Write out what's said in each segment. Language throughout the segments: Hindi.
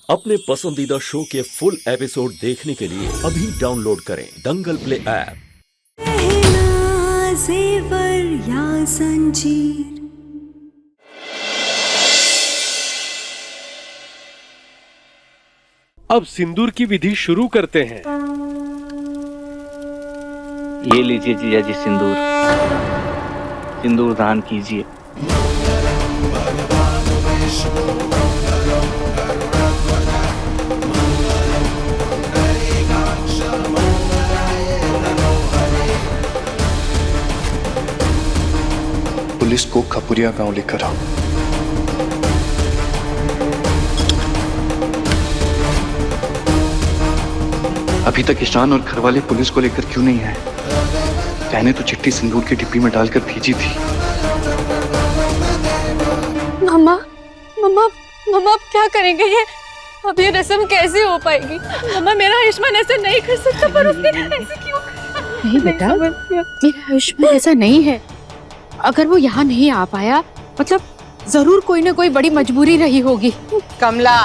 अपने पसंदीदा शो के फुल एपिसोड देखने के लिए अभी डाउनलोड करें दंगल प्ले ऐप। जेवर या जंजीर। अब सिंदूर की विधि शुरू करते हैं। ये लीजिए जीजा जी सिंदूर, सिंदूर दान कीजिए। पुलिस को खपुरिया गांव लेकर आओ। अभी तक ईशान और घर वाले पुलिस को लेकर क्यों नहीं आए? कहने तो चिट्ठी सिंदूर की डिब्बी में डालकर भेजी थी। मम्मा मम्मा मम्मा आप क्या करेंगे? ये अब ये रस्म कैसे हो पाएगी? मम्मा मेरा आयुष्मान ऐसा नहीं कर सकता, पर उसने ऐसे क्यों? नहीं बेटा, मेरा आयुष्मान ऐसा नहीं है। अगर वो यहाँ नहीं आ पाया मतलब जरूर कोई ना कोई बड़ी मजबूरी रही होगी। कमला,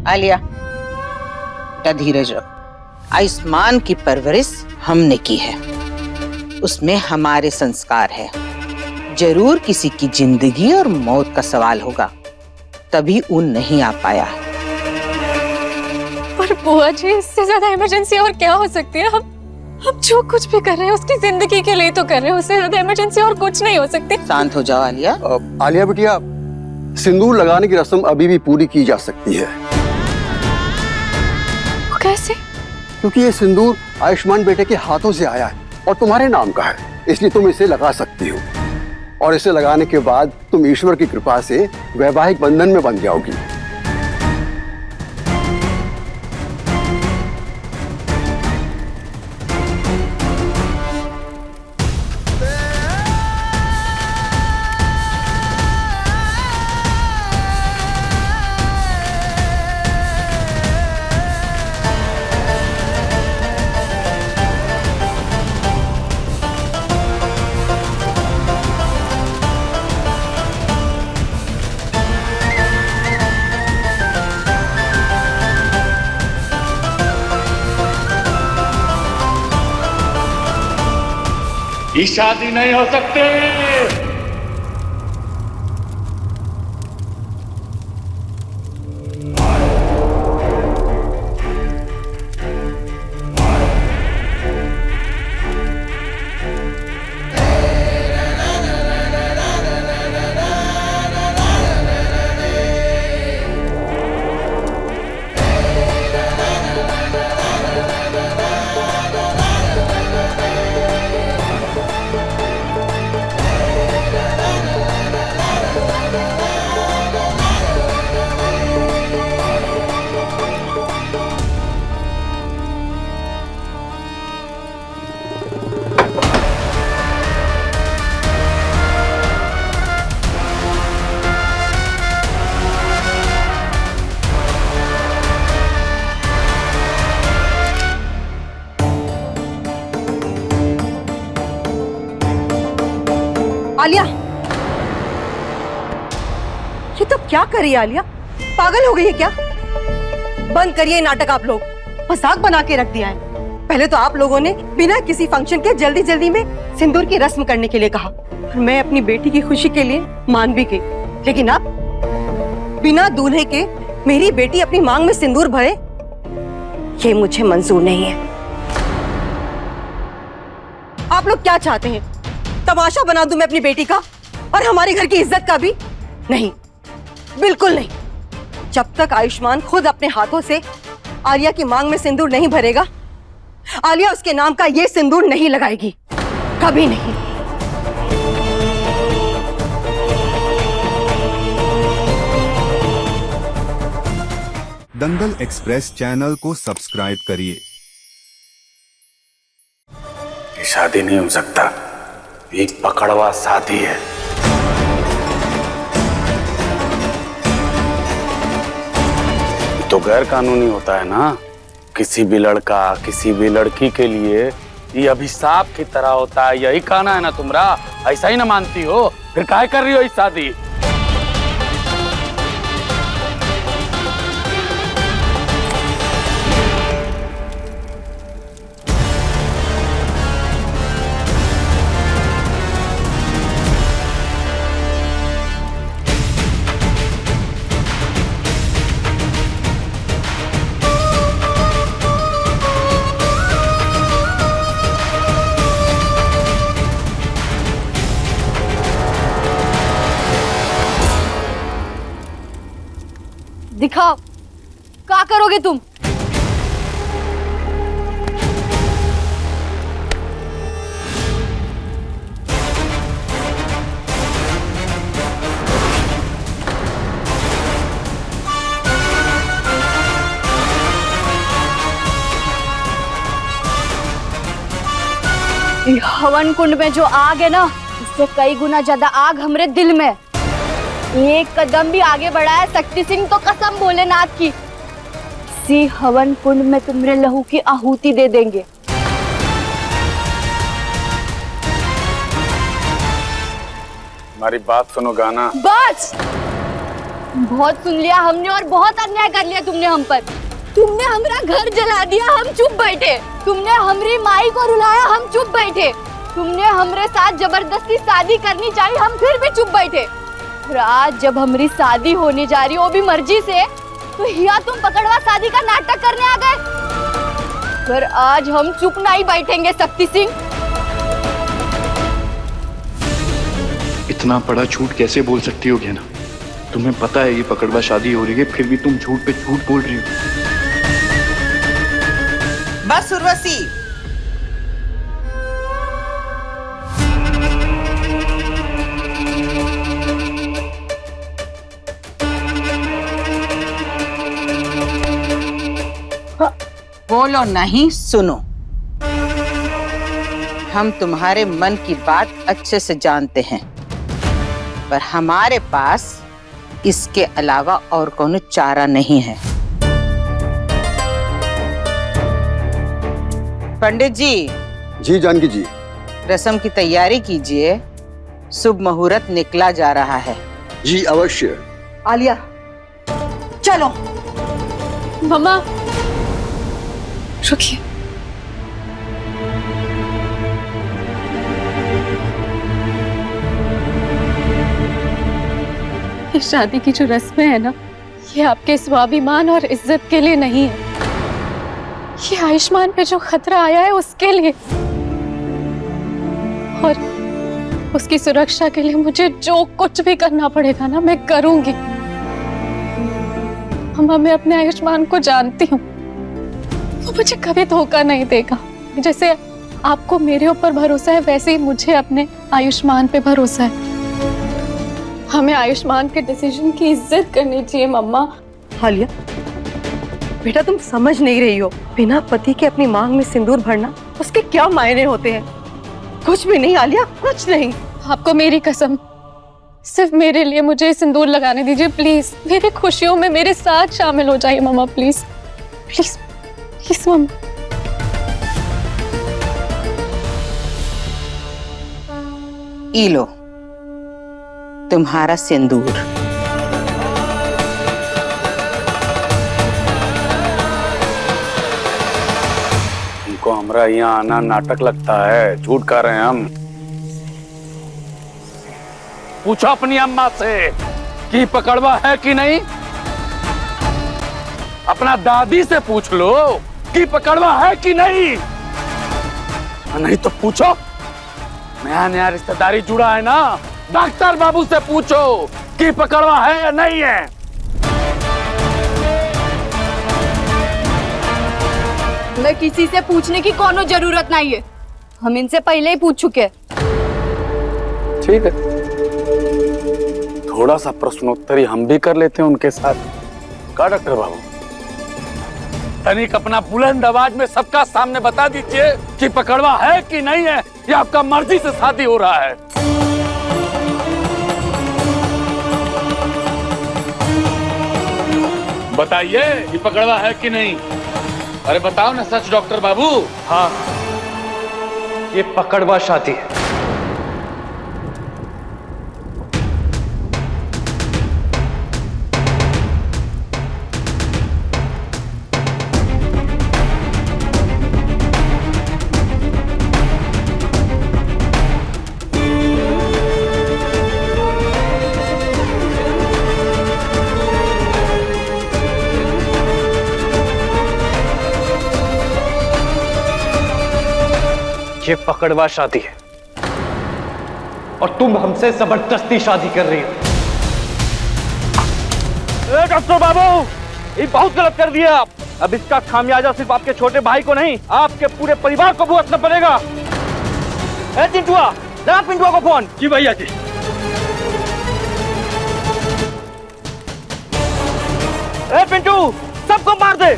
आलिया, बेटा धीरज रखो। आयुष्मान की परवरिश हमने की है, उसमें हमारे संस्कार है। जरूर किसी की जिंदगी और मौत का सवाल होगा, तभी वो नहीं आ पाया। पर बुआ जी, इससे ज्यादा इमरजेंसी और क्या हो सकती है? हम जो कुछ भी कर रहे हैं उसकी जिंदगी के लिए तो कर रहे हैं, उससे ज्यादा इमरजेंसी और कुछ नहीं हो सकती। शांत हो जाओ आलिया। आलिया बिटिया, सिंदूर लगाने की रस्म अभी भी पूरी की जा सकती है। वो कैसे? क्योंकि ये सिंदूर आयुष्मान बेटे के हाथों से आया है और तुम्हारे नाम का है, इसलिए तुम इसे लगा सकती हो। और इसे लगाने के बाद तुम ईश्वर की कृपा से वैवाहिक बंधन में बंध जाओगी। ये शादी नहीं हो सकती। आलिया, ये तो क्या कर रही है आलिया? पागल हो गई है क्या? बंद करिए नाटक। आप लोग मजाक बना के रख दिया है। पहले तो आप लोगों ने बिना किसी फंक्शन के जल्दी जल्दी में सिंदूर की रस्म करने के लिए कहा और मैं अपनी बेटी की खुशी के लिए मान भी गई, लेकिन अब बिना दूल्हे के मेरी बेटी अपनी मांग में सिंदूर भरे, ये मुझे मंजूर नहीं है। आप लोग क्या चाहते हैं? तमाशा बना दूं मैं अपनी बेटी का और हमारे घर की इज्जत का भी? नहीं, बिल्कुल नहीं। जब तक आयुष्मान खुद अपने हाथों से आलिया की मांग में सिंदूर नहीं भरेगा, आलिया उसके नाम का ये सिंदूर नहीं लगाएगी, कभी नहीं। दंगल एक्सप्रेस चैनल को सब्सक्राइब करिए। ये शादी नहीं हो सकता, एक पकड़वा शादी है। तो गैर कानूनी होता है ना। किसी भी लड़का किसी भी लड़की के लिए ये अभिशाप की तरह होता है। यही कहना है ना तुम्हारा? ऐसा ही ना मानती हो? फिर काहे कर रही हो इस शादी? दिखाओ, क्या करोगे तुम? हवन कुंड में जो आग है ना, उससे कई गुना ज्यादा आग हमरे दिल में। एक कदम भी आगे बढ़ा है शक्ति सिंह तो कसम भोलेनाथ की, इसी हवन कुंड में तुम्हारे लहू की आहुति दे देंगे। हमारी बात सुनो गाना। बस बहुत सुन लिया हमने और बहुत अन्याय कर लिया तुमने हम पर। तुमने हमारा घर जला दिया, हम चुप बैठे। तुमने हमारी माई को रुलाया, हम चुप बैठे। तुमने हमारे साथ जबरदस्ती शादी करनी चाहिए, हम फिर भी चुप बैठे। और आज जब हमारी शादी होने जा रही, वो भी मर्जी से, तो हिया तुम पकड़वा शादी का नाटक करने आ गए। पर आज हम चुप नहीं बैठेंगे शक्ति सिंह। इतना बड़ा झूठ कैसे बोल सकती हो ना? तुम्हें पता है ये पकड़वा शादी हो रही है, फिर भी तुम झूठ पे झूठ बोल रही हो। बस उर्वशी, बोलो नहीं, सुनो। हम तुम्हारे मन की बात अच्छे से जानते हैं, पर हमारे पास इसके अलावा और कोनो चारा नहीं है। पंडित जी। जी जानकी जी। रस्म की तैयारी कीजिए, शुभ मुहूर्त निकला जा रहा है। जी अवश्य। आलिया चलो। मम्मा रुकिए। ये शादी की जो रस्में है ना, ये आपके स्वाभिमान और इज्जत के लिए नहीं है। ये आयुष्मान पे जो खतरा आया है उसके लिए, और उसकी सुरक्षा के लिए मुझे जो कुछ भी करना पड़ेगा ना, मैं करूंगी। मम्मा, मैं अपने आयुष्मान को जानती हूँ, वो मुझे कभी धोखा नहीं देगा। जैसे आपको मेरे ऊपर भरोसा है, वैसे ही मुझे अपने आयुष्मान पे भरोसा है। हमें आयुष्मान के डिसीजन की इज्जत करनी चाहिए मम्मा। आलिया बेटा, तुम समझ नहीं रही हो, बिना पति के अपनी मांग में सिंदूर भरना, उसके क्या मायने होते हैं? कुछ भी नहीं आलिया, कुछ नहीं। आपको मेरी कसम, सिर्फ मेरे लिए मुझे सिंदूर लगाने दीजिए प्लीज। मेरी खुशियों में मेरे साथ शामिल हो जाइए मम्मा, प्लीज प्लीज प्लीज मम्मा। ई लो तुम्हारा सिंदूर। हमको हमरा यहाँ आना नाटक लगता है, झूठ कर रहे हैं हम। पूछो अपनी अम्मा से कि पकड़वा है कि नहीं। अपना दादी से पूछ लो कि पकड़वा है कि नहीं। नहीं तो पूछो, नया नया रिश्तेदारी जुड़ा है ना, डॉक्टर बाबू से पूछो कि पकड़वा है या नहीं है। मैं किसी से पूछने की कोनो जरूरत नहीं है, हम इनसे पहले ही पूछ चुके। ठीक है, थोड़ा सा प्रश्नोत्तरी हम भी कर लेते हैं उनके साथ। का डॉक्टर बाबू, तनिक अपना बुलंद आवाज में सबका सामने बता दीजिए कि पकड़वा है कि नहीं है, या आपका मर्जी से शादी हो रहा है। बताइए कि पकड़वा है कि नहीं। अरे बताओ ना सच डॉक्टर बाबू। हाँ, ये पकड़वा शादी है। ये पकड़वा शादी है और तुम हमसे जबरदस्ती शादी कर रही हो। डॉक्टर बाबू, ये बहुत गलत कर दिया आप। अब इसका खामियाजा सिर्फ आपके छोटे भाई को नहीं, आपके पूरे परिवार को भुगतना पड़ेगा। चिंटुआ, लगा पिंटुआ को फोन। जी भैया जी। पिंटू, सबको मार दे।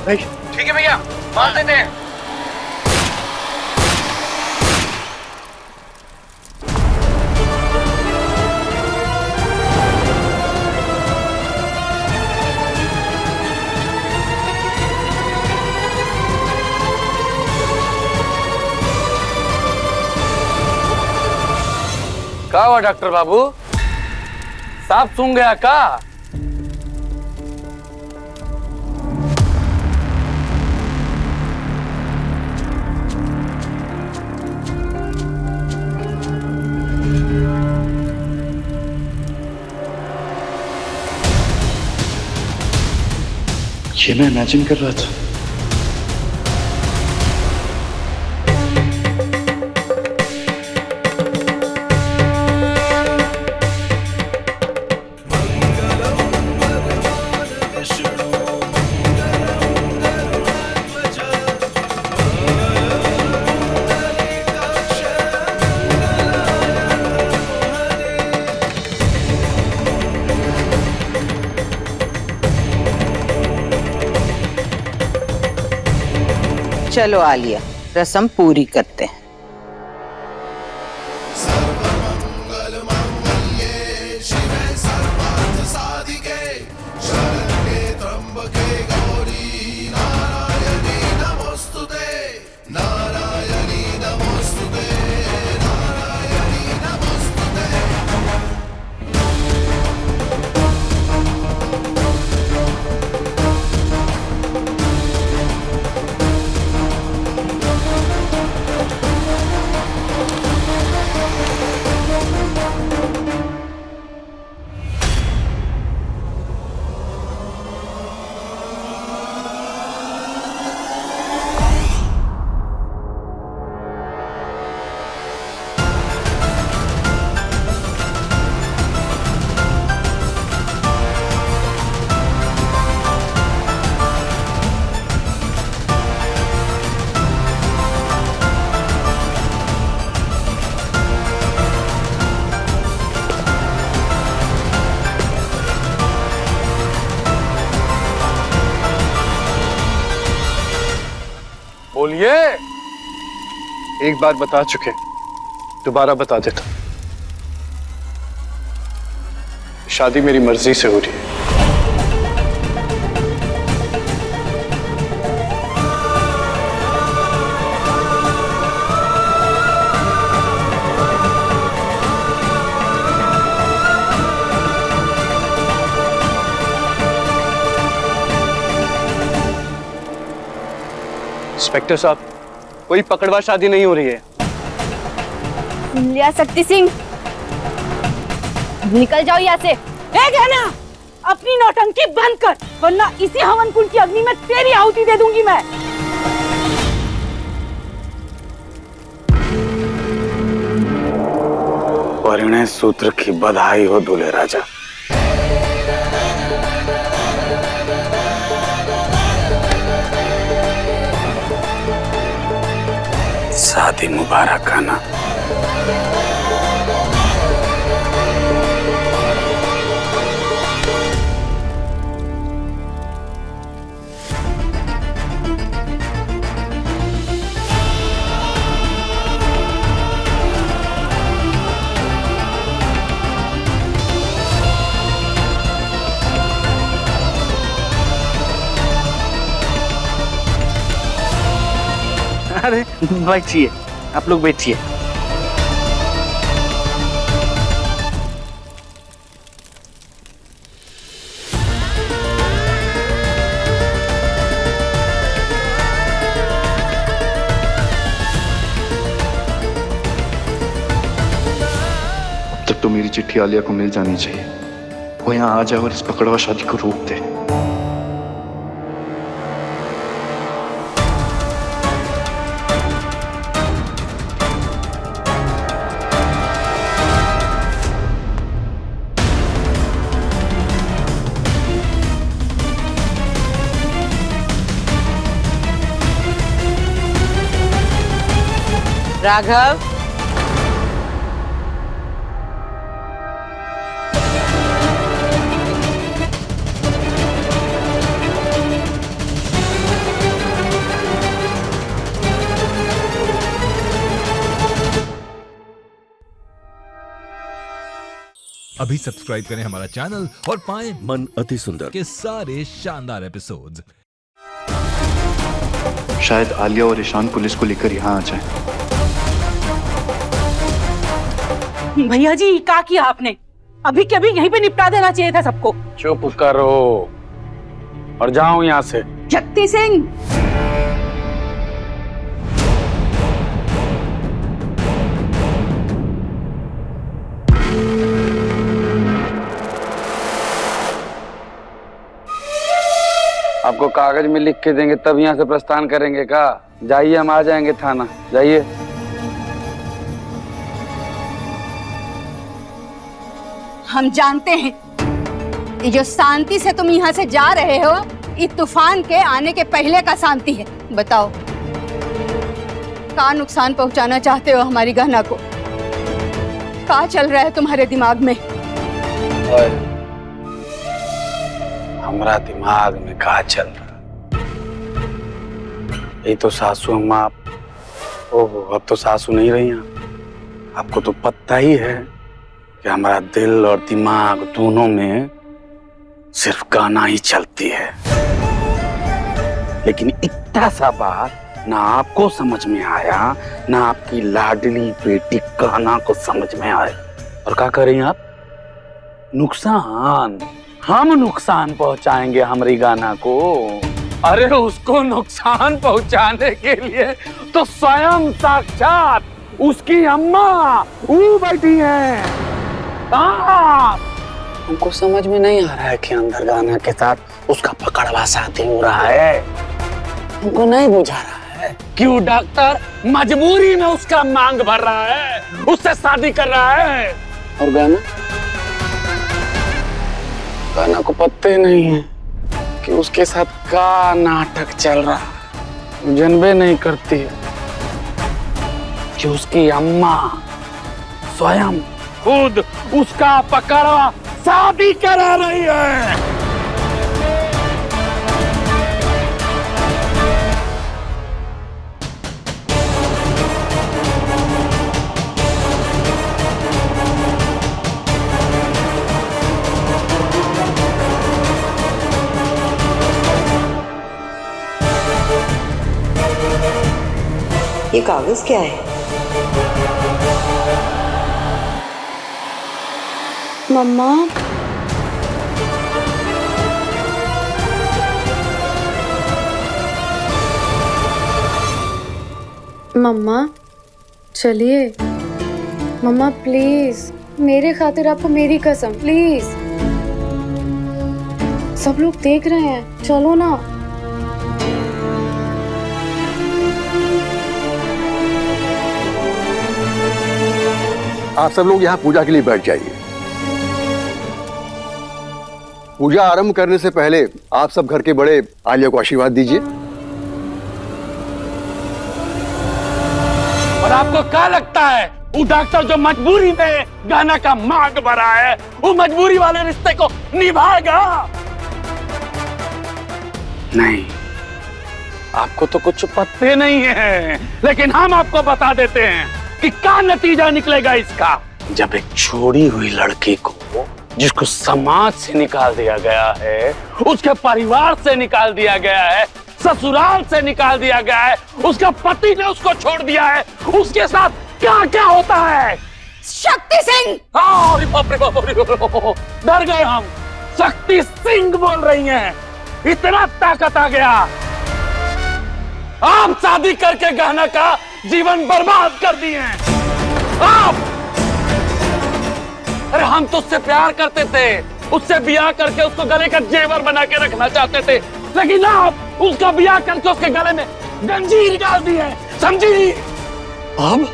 ठीक है भैया, मार देते हैं। क्या हुआ डॉक्टर बाबू, सांप सूंघ गया का? ये मैं इमेजिन कर रहा था। चलो आलिया, रस्म पूरी करते हैं। बोलिए। एक बार बता चुके, दोबारा बता देता। शादी मेरी मर्जी से हो रही है। इंस्पेक्टर साहब, कोई पकड़वा शादी नहीं हो रही है। सुन लिया शक्ति सिंह, निकल जाओ यहाँ से। ना अपनी नौटंकी बंद कर, वरना इसी हवन कुंड की अग्नि में तेरी आहुति दे दूंगी मैं। परिणय सूत्र की बधाई हो दूल्हे राजा। शादी मुबारक है ना। अरे बैठिए, आप लोग बैठिए। तब तो मेरी चिट्ठी आलिया को मिल जानी चाहिए। वो यहाँ आ जाए और इस पकड़वा शादी को रोक दे। राघव, अभी सब्सक्राइब करें हमारा चैनल और पाएं मन अति सुंदर के सारे शानदार एपिसोड्स। शायद आलिया और ईशान पुलिस को लेकर यहाँ आ जाएं। भैया जी, क्या किया आपने? अभी के अभी यहीं पे निपटा देना चाहिए था सबको। चुप करो और जाओ यहाँ से। शक्ति सिंह, आपको कागज में लिख के देंगे तब यहाँ से प्रस्थान करेंगे का? जाइए, हम आ जाएंगे थाना। जाइए। हम जानते हैं ये जो शांति से तुम यहाँ से जा रहे हो, इस तूफान के आने के पहले का शांति है। बताओ, क्या नुकसान पहुंचाना चाहते हो हमारी गहना को? क्या चल रहा है तुम्हारे दिमाग में? हमारा दिमाग में क्या चल रहा? यही तो सासू अम्मा। ओहो, अब तो सासू नहीं रही हैं। आपको तो पता ही है कि हमारा दिल और दिमाग दोनों में सिर्फ गाना ही चलती है। लेकिन इतना सा बात ना आपको समझ में आया, ना आपकी लाडली बेटी गाना को समझ में आया। और क्या करें आप? नुकसान, हम नुकसान पहुंचाएंगे हमारी गाना को। अरे उसको नुकसान पहुंचाने के लिए तो स्वयं साक्षात उसकी अम्मा वो बैठी है। हमको समझ में नहीं आ रहा है कि अंदर गाना के साथ उसका पकड़वा शादी हो रहा है। हमको नहीं बुझा रहा है कि वो डॉक्टर मजबूरी में उसका मांग भर रहा है, उससे शादी कर रहा है। और गाना को पत्ते नहीं है कि उसके साथ का नाटक चल रहा है। जनबे नहीं करती है कि उसकी अम्मा स्वयं खुद उसका पकड़वा शादी करा रही है। ये कागज क्या है? मम्मा, मम्मा चलिए। मम्मा प्लीज, मेरे खातिर आपको मेरी कसम, प्लीज। सब लोग देख रहे हैं, चलो ना। आप सब लोग यहाँ पूजा के लिए बैठ जाइए। पूजा आरंभ करने से पहले आप सब घर के बड़े आलिया को आशीर्वाद दीजिए। और आपको क्या लगता है वो डॉक्टर जो मजबूरी में गाना का मांग भरा है, वो मजबूरी वाले रिश्ते को निभाएगा? नहीं, आपको तो कुछ पत्ते नहीं है। लेकिन हम आपको बता देते हैं कि क्या नतीजा निकलेगा इसका। जब एक छोड़ी हुई लड़की को, जिसको समाज से निकाल दिया गया है, उसके परिवार से निकाल दिया गया है, ससुराल से निकाल दिया गया है, उसका पति ने उसको छोड़ दिया है, उसके साथ क्या क्या होता है? शक्ति सिंह! डर गए हम। शक्ति सिंह बोल रही हैं। इतना ताकत आ गया। आप शादी करके गहना का जीवन बर्बाद कर दिए हैं। आप! अरे हम तो उससे प्यार करते थे, उससे ब्याह करके उसको गले का जेवर बना के रखना चाहते थे, लेकिन आप उसका ब्याह करके उसके गले में जंजीर डाल दी है, समझी? अब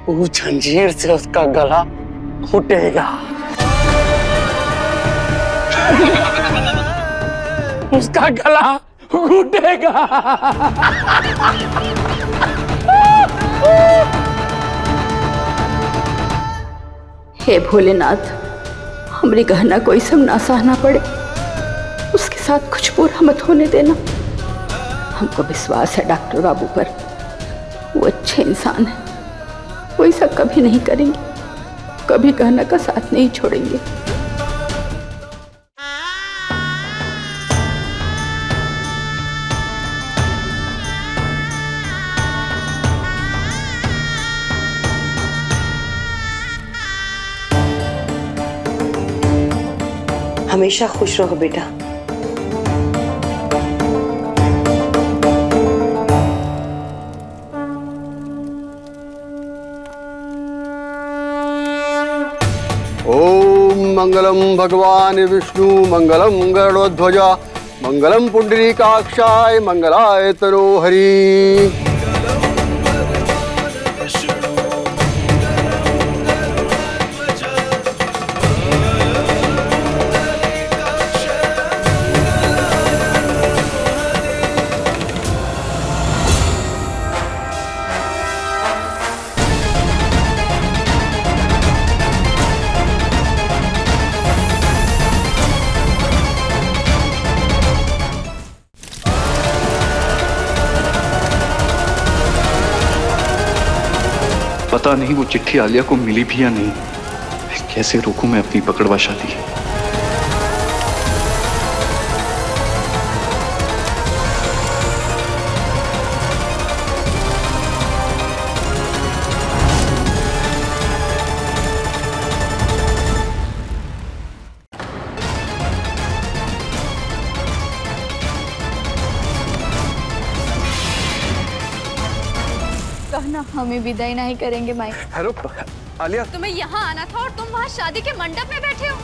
वो जंजीर से उसका गला घुटेगा। उसका गला घुटेगा। हे भोलेनाथ, हमारी गहना कोई सब ना सहना पड़े, उसके साथ कुछ बुरा मत होने देना। हमको विश्वास है डॉक्टर बाबू पर, वो अच्छे इंसान है, वो ऐसा कभी नहीं करेंगे, कभी गहना का साथ नहीं छोड़ेंगे। हमेशा खुश रहो बेटा। ओम मंगलम भगवान विष्णु मंगलम गरुड़ध्वज मंगलम पुंडरीकाक्षाय मंगलाय तनोहरि। पता नहीं वो चिट्ठी आलिया को मिली भी या नहीं। कैसे रोकूं मैं अपनी पकड़वा शादी? कहना हमें विदाई नहीं करेंगे माई। हेलो आलिया, तुम्हें यहाँ आना था और तुम वहाँ शादी के मंडप में बैठे हो।